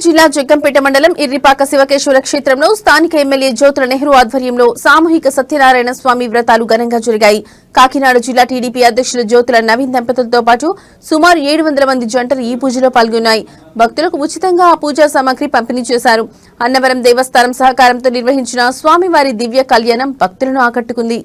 జిల్లా జగ్గంపేట మండలం ఇర్రిపాక శివకేశ్వర క్షేత్రంలో స్థానిక ఎమ్మెల్యే జ్యోతుల నెహ్రూ ఆధ్వర్యంలో సామూహిక సత్యనారాయణ స్వామి వ్రతాలు ఘనంగా జరిగాయి. కాకినాడ జిల్లా టీడీపీ అధ్యక్షులు జ్యోతుల నవీన్ దంపతులతో పాటు సుమారు 700 మంది జంటలు ఈ పూజలో పాల్గొన్నాయి. భక్తులకు ఉచితంగా ఆ పూజా సామాగ్రి పంపిణీ చేశారు. అన్నవరం దేవస్థానం సహకారంతో నిర్వహించిన స్వామివారి దివ్య కళ్యాణం భక్తులను ఆకట్టుకుంది.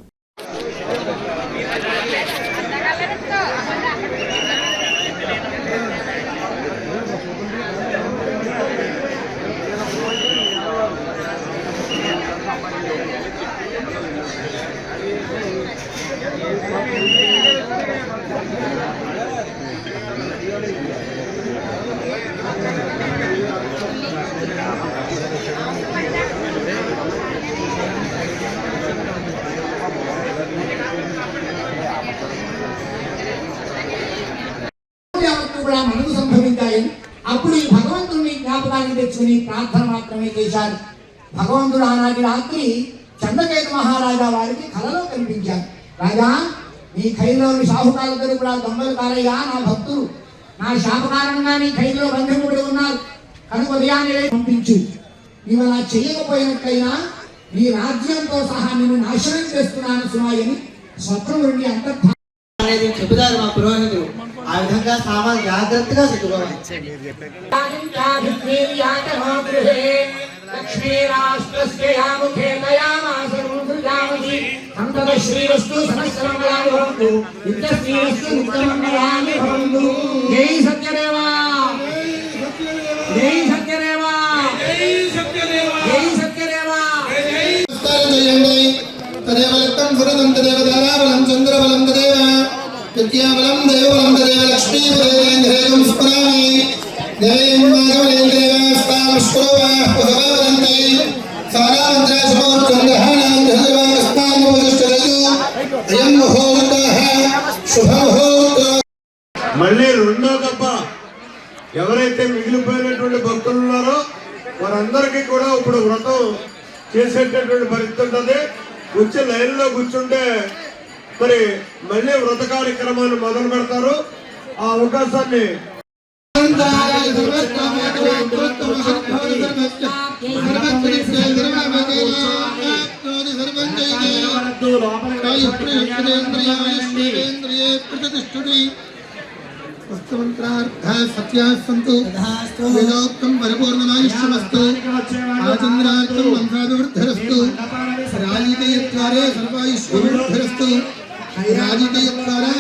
మనకు సంభవించాయి. అప్పుడు ఈ భగవంతుడిని జ్ఞాపకానికి తెచ్చుకుని ప్రార్థన మాత్రమే చేశారు. భగవంతుడు ఆనాటి రాత్రి చంద్రకేతు మహారాజా వారికి కలలో కనిపించారు. రాజా, నీ ఖైదులోని షాహుకారులందరూ కూడా దొంగలు కారయ్యా, నా భక్తులు నా శాప కారణంగా నీ ఖైదులో బంధింపబడి ఉన్నారు కనుక ఉదయాన్నే పంపించు. నీవు అలా చేయకపోయినట్లయినా నీ రాజ్యంతో సహా నేను నాశనం చేస్తున్నాను సుమాయని స్వప్నం నుండి అంతర్ధానం అనేది చెబుతారు మా పురోహితులు. ఆ విధంగా సామాన్ జాగ్రత్తగా చదువుకోవాలి. విద్యాబలం దేవబలం దేవ లక్ష్మీ దేవేంద్రేయం స్మరామి దేవం మాధవనేంద్రేవాస్తాం స్మరోవాహుభవంతి సారామంత్ర సమోర్చందహానాం ధర్వాస్తాం ఉపదిష్టరజు అయం ముహూర్తః శుభముహూర్తం. మళ్ళీ రెండో దప్ప ఎవరైతే మిగిలిపోయినటువంటి భక్తులు ఉన్నారో వారందరికీ కూడా ఇప్పుడు వ్రతం చేసేటటువంటి పరిస్థితి ఉంటుంది. వచ్చి లైన్లో కూర్చుంటే మరి మళ్ళీ వ్రత కార్యక్రమాన్ని మొదలు పెడతారు. ఆ అవకాశాన్ని సత్యాస్తు వేదోక్తం పరిపూర్ణమాయుష్యమస్తు ఆచంద్రార్థం వంశాభివృద్ధిరస్తు రాజితయత్వారే సర్వాయుష్యవృద్ధిరస్తు రాజితయత్వారా